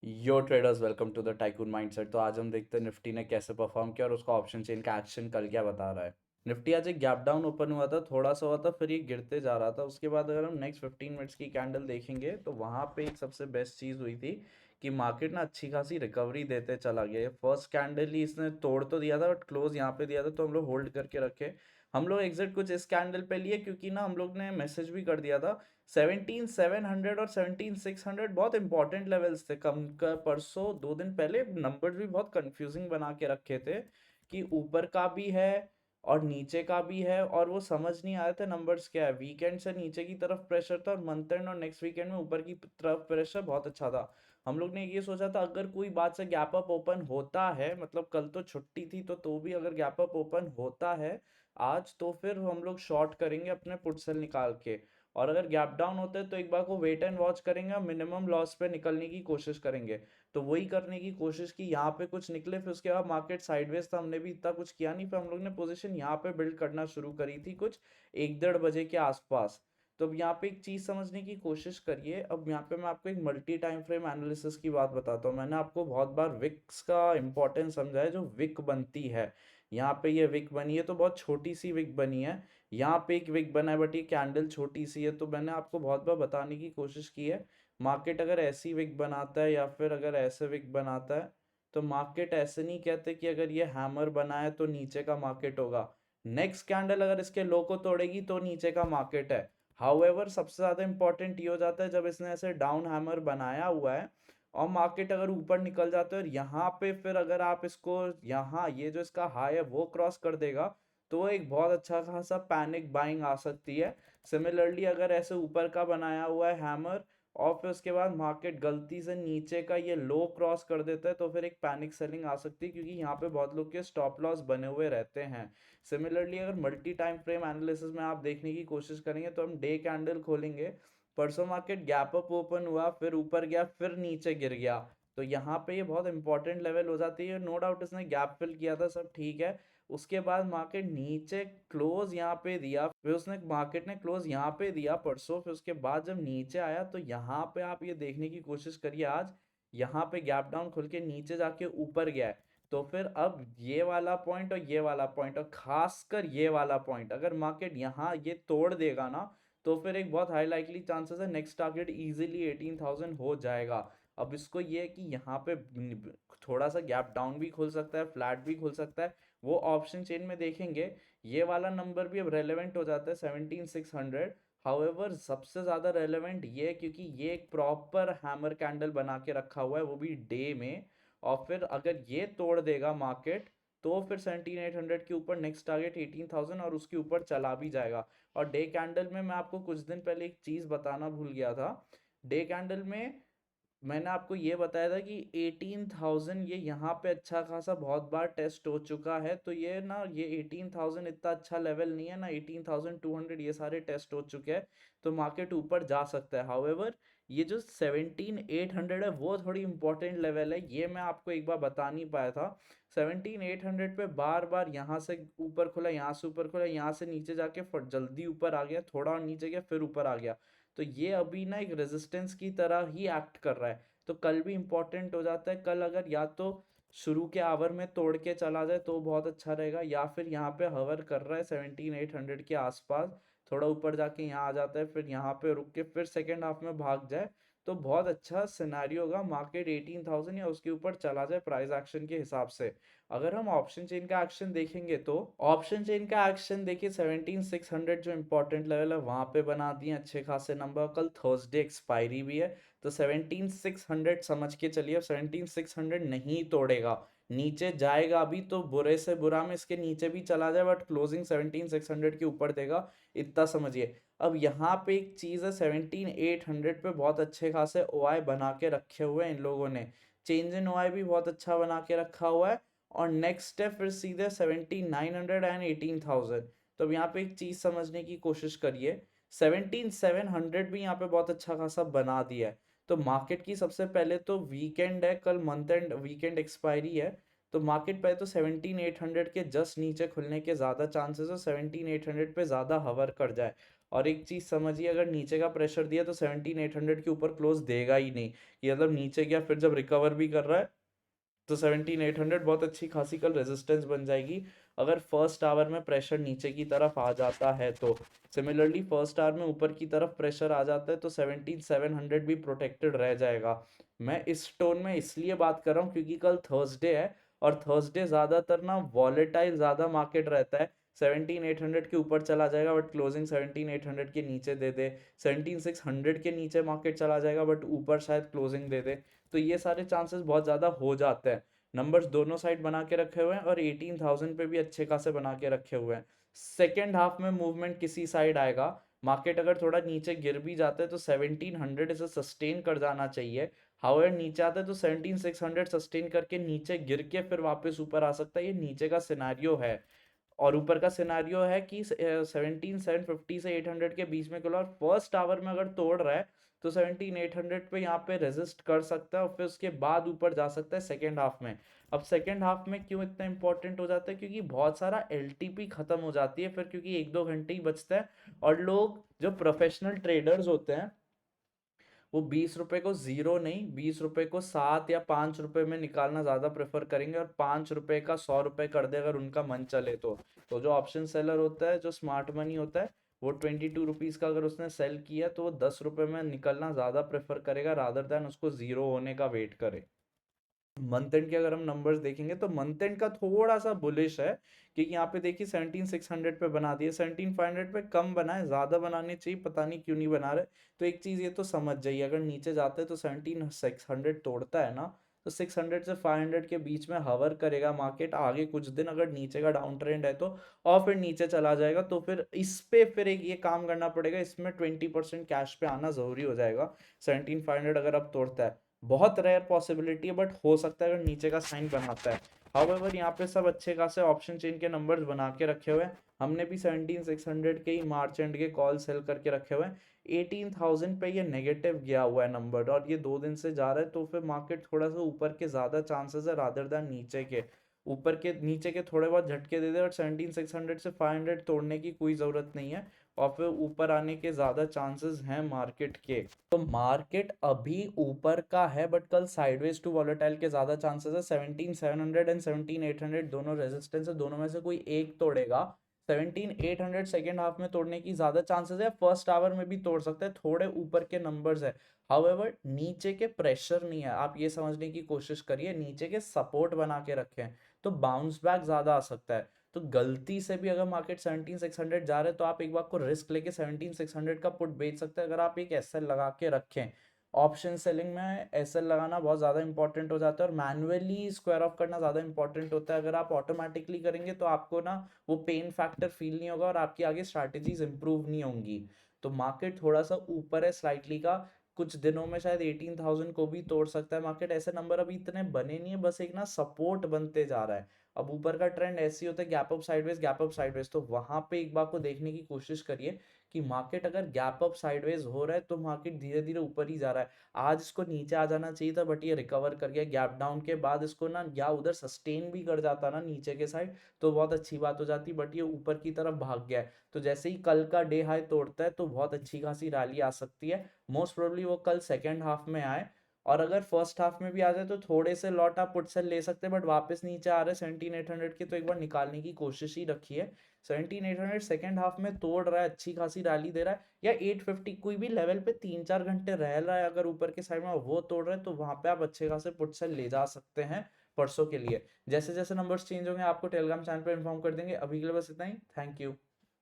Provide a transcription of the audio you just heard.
Yo traders, welcome to the tycoon mindset. तो आज हम देखते हैं निफ्टी ने कैसे परफॉर्म किया और उसका ऑप्शन चेन का एक्शन कल क्या बता रहा है। निफ्टी आज एक गैप डाउन ओपन हुआ था, थोड़ा सा हुआ था, फिर ये गिरते जा रहा था। उसके बाद अगर हम नेक्स्ट 15 मिनट्स की कैंडल देखेंगे तो वहाँ पे एक सबसे बेस्ट चीज़ हुई थी कि मार्केट ना अच्छी खासी रिकवरी देते चला गया। फर्स्ट कैंडल ही इसने तोड़ तो दिया था बट क्लोज यहाँ पे दिया था, तो हम लोग होल्ड करके रखे। हम लोग एग्जिट कुछ इस कैंडल पे लिए क्योंकि ना हम लोग ने मैसेज भी कर दिया था 17,700 और 17,600 बहुत इंपॉर्टेंट लेवल्स थे। कम का परसों 2 दिन पहले नंबर्स भी बहुत कंफ्यूजिंग बना के रखे थे कि ऊपर का भी है और नीचे का भी है, और वो समझ नहीं आ रहे थे नंबर्स क्या है। वीकेंड से नीचे की तरफ प्रेशर था और मंथ एंड और नेक्स्ट वीकेंड में ऊपर की तरफ प्रेशर बहुत अच्छा था। हम लोग ने ये सोचा था अगर कोई बात से गैप अप ओपन होता है, मतलब कल तो छुट्टी थी तो भी अगर गैप अप ओपन होता है आज, तो फिर हम लोग शॉर्ट करेंगे अपने पुट सेल निकाल के। और अगर गैप डाउन होते हैं तो एक बार को वेट एंड वॉच करेंगे, मिनिमम लॉस पे निकलने की कोशिश करेंगे। तो वही करने की कोशिश की, यहाँ पे कुछ निकले, फिर उसके बाद मार्केट साइडवेज था, हमने भी इतना कुछ किया नहीं, फिर हम लोग ने पोजीशन यहाँ पे बिल्ड करना शुरू करी थी कुछ 1-1:30 बजे के आसपास। तो अब यहाँ पे एक चीज समझने की कोशिश करिए। अब यहाँ पे मैं आपको एक मल्टी टाइम फ्रेम एनालिसिस की बात बताता हूँ। मैंने आपको बहुत बार विक्स का इंपॉर्टेंस समझा है। जो विक बनती है, यहाँ पे ये विक बनी है तो बहुत छोटी सी विक बनी है। यहाँ पे एक विक बना है बट ये कैंडल छोटी सी है। तो मैंने आपको बहुत बार बताने की कोशिश की है, मार्केट अगर ऐसी विक बनाता है या फिर अगर ऐसे विक बनाता है, तो मार्केट ऐसे नहीं कहते कि अगर ये हैमर बना है तो नीचे का मार्केट होगा। नेक्स्ट कैंडल अगर इसके लो को तोड़ेगी तो नीचे का मार्केट है। हाउएवर सबसे ज्यादा इंपॉर्टेंट ये हो जाता है जब इसने ऐसे डाउन हैमर बनाया हुआ है और मार्केट अगर ऊपर निकल जाता है और यहाँ पे फिर अगर आप इसको, यहाँ ये जो इसका हाई है वो क्रॉस कर देगा, तो एक बहुत अच्छा खासा पैनिक बाइंग आ सकती है। सिमिलरली अगर ऐसे ऊपर का बनाया हुआ है हैमर और फिर उसके बाद मार्केट गलती से नीचे का ये लो क्रॉस कर देता है, तो फिर एक पैनिक सेलिंग आ सकती है, क्योंकि यहाँ पे बहुत लोग के स्टॉप लॉस बने हुए रहते हैं। सिमिलरली अगर मल्टी टाइम फ्रेम एनालिसिस में आप देखने की कोशिश करेंगे तो हम डे कैंडल खोलेंगे। परसों मार्केट गैप अप ओपन हुआ, फिर ऊपर गया, फिर नीचे गिर गया। तो यहाँ पे ये बहुत इंपॉर्टेंट लेवल हो जाती है। नो डाउट इसने गैप फिल किया था, सब ठीक है। उसके बाद मार्केट नीचे क्लोज यहाँ पे दिया, फिर उसने मार्केट ने क्लोज यहाँ पे दिया परसों, फिर उसके बाद जब नीचे आया तो यहाँ पे आप ये देखने की कोशिश करिए आज यहाँ पे गैप डाउन खुल के नीचे जाके ऊपर गया है। तो फिर अब ये वाला पॉइंट और ये वाला पॉइंट और खासकर ये वाला पॉइंट अगर मार्केट यहाँ ये तोड़ देगा ना, तो फिर एक बहुत हाई लाइकली चांसेस है नेक्स्ट टारगेट इजीली 18,000 हो जाएगा। अब इसको ये है कि यहाँ पे थोड़ा सा गैप डाउन भी खुल सकता है, फ्लैट भी खुल सकता है, वो ऑप्शन चेन में देखेंगे। ये वाला नंबर भी अब रेलेवेंट हो जाता है 17,600। हाउएवर सबसे ज़्यादा रेलेवेंट ये है क्योंकि ये एक प्रॉपर हैमर कैंडल बना के रखा हुआ है, वो भी डे में। और फिर अगर ये तोड़ देगा मार्केट, तो फिर 17,800 के ऊपर नेक्स्ट टारगेट 18,000 और उसके ऊपर चला भी जाएगा। और डे कैंडल में मैं आपको कुछ दिन पहले एक चीज़ बताना भूल गया था। डे कैंडल में मैंने आपको ये बताया था कि 18,000 ये यहाँ पे अच्छा खासा बहुत बार टेस्ट हो चुका है। तो ये ना, ये 18,000 इतना अच्छा लेवल नहीं है ना, 18,200 ये सारे टेस्ट हो चुके हैं। तो मार्केट ऊपर जा सकता है। हाउएवर ये जो 17,800 है वो थोड़ी इंपॉर्टेंट लेवल है, ये मैं आपको एक बार बता नहीं पाया था। 17,800 पे बार बार यहाँ से ऊपर खुला, यहाँ से ऊपर खुला, यहाँ से नीचे जाके जल्दी ऊपर आ गया, थोड़ा और नीचे गया, फिर ऊपर आ गया। तो ये अभी ना एक रेजिस्टेंस की तरह ही एक्ट कर रहा है। तो कल भी इंपॉर्टेंट हो जाता है। कल अगर या तो शुरू के आवर में तोड़ के चला जाए तो बहुत अच्छा रहेगा, या फिर यहाँ पे हवर कर रहा है 17,800 के आसपास, थोड़ा ऊपर जाके यहाँ आ जाता है, फिर यहाँ पे रुक के फिर सेकेंड हाफ में भाग जाए, तो बहुत अच्छा सिनेरियो होगा। मार्केट 18,000 या उसके ऊपर चला जाए प्राइस एक्शन के हिसाब से। अगर हम ऑप्शन चेन का एक्शन देखेंगे तो ऑप्शन चेन का एक्शन देखिए, 17,600 जो इंपॉर्टेंट लेवल है वहां पे बना दिए अच्छे खासे नंबर। कल थर्सडे एक्सपायरी भी है, तो 17,600 समझ के चलिए। 17,600 नहीं तोड़ेगा, नीचे जाएगा अभी तो बुरे से बुरा में इसके नीचे भी चला जाए, बट क्लोजिंग 17,600 के ऊपर देगा, इतना समझिए। अब यहाँ पे एक चीज़ है, 17,800 पे बहुत अच्छे खासे ओआई बना के रखे हुए हैं इन लोगों ने। चेंज इन ओआई भी बहुत अच्छा बना के रखा हुआ है। और नेक्स्ट है फिर सीधे 17,900 एंड 18,000। तो अब यहाँ पे एक चीज़ समझने की कोशिश करिए, 17,700 भी यहाँ पे बहुत अच्छा खासा बना दिया है। तो मार्केट की सबसे पहले तो वीकेंड है, कल मंथ एंड वीकेंड एक्सपायरी है। तो मार्केट पहले तो 17,800 के जस्ट नीचे खुलने के ज़्यादा चांसेस है, 17,800 पे ज़्यादा हवर कर जाए। और एक चीज़ समझिए, अगर नीचे का प्रेशर दिया तो 17,800 के ऊपर क्लोज देगा ही नहीं। ये मतलब नीचे गया फिर जब रिकवर भी कर रहा है तो 17,800 बहुत अच्छी खासी कल रेजिस्टेंस बन जाएगी, अगर फर्स्ट आवर में प्रेशर नीचे की तरफ आ जाता है तो। सिमिलरली फर्स्ट आवर में ऊपर की तरफ प्रेशर आ जाता है तो 17,700 भी प्रोटेक्टेड रह जाएगा। मैं इस टोन में इसलिए बात कर रहा हूँ क्योंकि कल थर्सडे है, और थर्सडे ज़्यादातर ना वॉलेटाइल ज़्यादा मार्केट रहता है। 17,800 के ऊपर चला जाएगा बट क्लोजिंग 17,800 के नीचे दे दे, 17,600 के नीचे मार्केट चला जाएगा बट ऊपर शायद क्लोजिंग दे दे। तो ये सारे चांसेस बहुत ज़्यादा हो जाते हैं। नंबर्स दोनों साइड बना के रखे हुए हैं और 18,000 पे भी अच्छे खासे बना के रखे हुए हैं। सेकेंड हाफ में मूवमेंट किसी साइड आएगा, मार्केट अगर थोड़ा नीचे गिर भी जाता है तो 1700 इसे सस्टेन कर जाना चाहिए। हाउएवर नीचे आता है तो 17,600 सस्टेन करके नीचे गिर के फिर वापस ऊपर आ सकता है, ये नीचे का सिनारियो है। और ऊपर का सिनारियो है कि 17,750 से 800 के बीच में खुला, और फर्स्ट आवर में अगर तोड़ रहा है तो 17,800 पे यहाँ पे रेजिस्ट कर सकता है और फिर उसके बाद ऊपर जा सकता है सेकेंड हाफ में। अब सेकेंड हाफ में क्यों इतना इंपॉर्टेंट हो जाता है, क्योंकि बहुत सारा एलटीपी खत्म हो जाती है फिर, क्योंकि 1-2 घंटे ही बचता है। और लोग जो प्रोफेशनल ट्रेडर्स होते हैं वो 20 रुपए को जीरो नहीं, 20 रुपए को 7 या 5 रुपए में निकालना ज्यादा प्रेफर करेंगे, और 5 रुपए का 100 रुपए कर दे अगर उनका मन चले तो जो ऑप्शन सेलर होता है, जो स्मार्ट मनी होता है, वो 22 रुपीज का अगर उसने सेल किया तो वो 10 रुपए में निकलना ज्यादा प्रेफर करेगा रादर देन उसको जीरो होने का वेट करे। मंथ एंड के अगर हम नंबर्स देखेंगे तो मंथ एंड का थोड़ा सा बुलिश है, क्योंकि यहाँ पे देखिए 17,600 पे बना दिए, 17,500 पे कम बनाए, ज्यादा बनाने चाहिए, पता नहीं क्यों नहीं बना रहे। तो एक चीज ये तो समझ जाइए, अगर नीचे जाते हैं तो 17,600 तोड़ता है ना, तो 600 से 500 के बीच में हवर करेगा मार्केट आगे कुछ दिन, अगर नीचे का डाउन ट्रेंड है तो, और फिर नीचे चला जाएगा तो फिर इस पे फिर एक ये काम करना पड़ेगा, इसमें 20% कैश पे आना जरूरी हो जाएगा। 17,500 अगर अब तोड़ता है, बहुत रेयर पॉसिबिलिटी है बट हो सकता है अगर नीचे का साइन बनाता है। हाउएवर यहाँ पे सब अच्छे खासे ऑप्शन चेन के नंबर्स बना के रखे हुए हैं, हमने भी 17,600 के ही मार्च एंड के कॉल सेल करके रखे हुए हैं। 18,000 पे ये नेगेटिव गया हुआ है नंबर, और ये 2 दिन से जा रहा है, तो फिर मार्केट थोड़ा सा ऊपर के ज्यादा चांसेस है रादर देन नीचे के। ऊपर के नीचे के थोड़े बहुत झटके दे दे, और 17,600 से 500 तोड़ने की कोई जरूरत नहीं है, और फिर ऊपर आने के ज्यादा चांसेस हैं मार्केट के। तो मार्केट अभी ऊपर का है बट कल साइडवेज टू वॉलेटाइल के ज्यादा चांसेस है। 17,700 एंड 17,800 दोनों रेजिस्टेंस है, दोनों में से कोई एक तोड़ेगा। 17,800 सेकेंड हाफ में तोड़ने की ज्यादा चांसेस है, फर्स्ट आवर में भी तोड़ सकता है, थोड़े ऊपर के नंबर्स है। हाउएवर नीचे के प्रेशर नहीं है, आप ये समझने की कोशिश करिए, नीचे के सपोर्ट बना के रखे हैं तो बाउंस बैक ज्यादा आ सकता है। तो गलती से भी अगर मार्केट 17,600 जा रहे हैं तो आप एक बार को रिस्क लेके 17,600 का पुट बेच सकते हैं, अगर आप एक एसएल लगा के रखें। ऑप्शन सेलिंग में एसएल लगाना बहुत ज़्यादा इंपॉर्टेंट हो जाता है, और मैनुअली स्क्वायर ऑफ करना ज़्यादा इंपॉर्टेंट होता है। अगर आप ऑटोमेटिकली करेंगे तो आपको ना वो पेन फैक्टर फील नहीं होगा और आपकी आगे स्ट्रैटेजीज इंप्रूव नहीं होंगी। तो मार्केट थोड़ा सा ऊपर है स्लाइटली का, कुछ दिनों में शायद 18,000 को भी तोड़ सकता है मार्केट, ऐसे नंबर अभी इतने बने नहीं है, बस एक ना सपोर्ट बनते जा रहा है। अब ऊपर का ट्रेंड ऐसे ही होता है gap up sideways, gap up sideways, तो वहां पे एक बार को देखने की कोशिश करिए कि मार्केट अगर गैप अप साइडवेज हो रहा है तो मार्केट धीरे धीरे ऊपर ही जा रहा है। आज इसको नीचे आ जाना चाहिए था बट ये रिकवर कर गया, गैप डाउन के बाद इसको ना या उधर सस्टेन भी कर जाता ना नीचे के साइड तो बहुत अच्छी बात हो जाती, बट ये ऊपर की तरफ भाग गया है। तो जैसे ही कल का डे हाई तोड़ता है तो बहुत अच्छी खासी रैली आ सकती है, मोस्ट प्रोबेबली वो कल सेकेंड हाफ में आए। और अगर फर्स्ट हाफ में भी आ जाए तो थोड़े से लॉट आप पुट सेल ले सकते हैं, बट वापस नीचे आ रहे 17,800 के तो एक बार निकालने की कोशिश ही रखिए। 17,800 सेकेंड हाफ में तोड़ रहा है, अच्छी खासी रैली दे रहा है, या 850 कोई भी लेवल पे 3-4 घंटे रह रहा है अगर ऊपर के साइड में वो तोड़ रहा है तो वहां पे आप अच्छे खासे पुट सेल ले जा सकते हैं परसों के लिए। जैसे जैसे नंबर्स चेंज होंगे आपको टेलीग्राम चैनल पर इन्फॉर्म कर देंगे। अभी के लिए बस इतना ही, थैंक यू।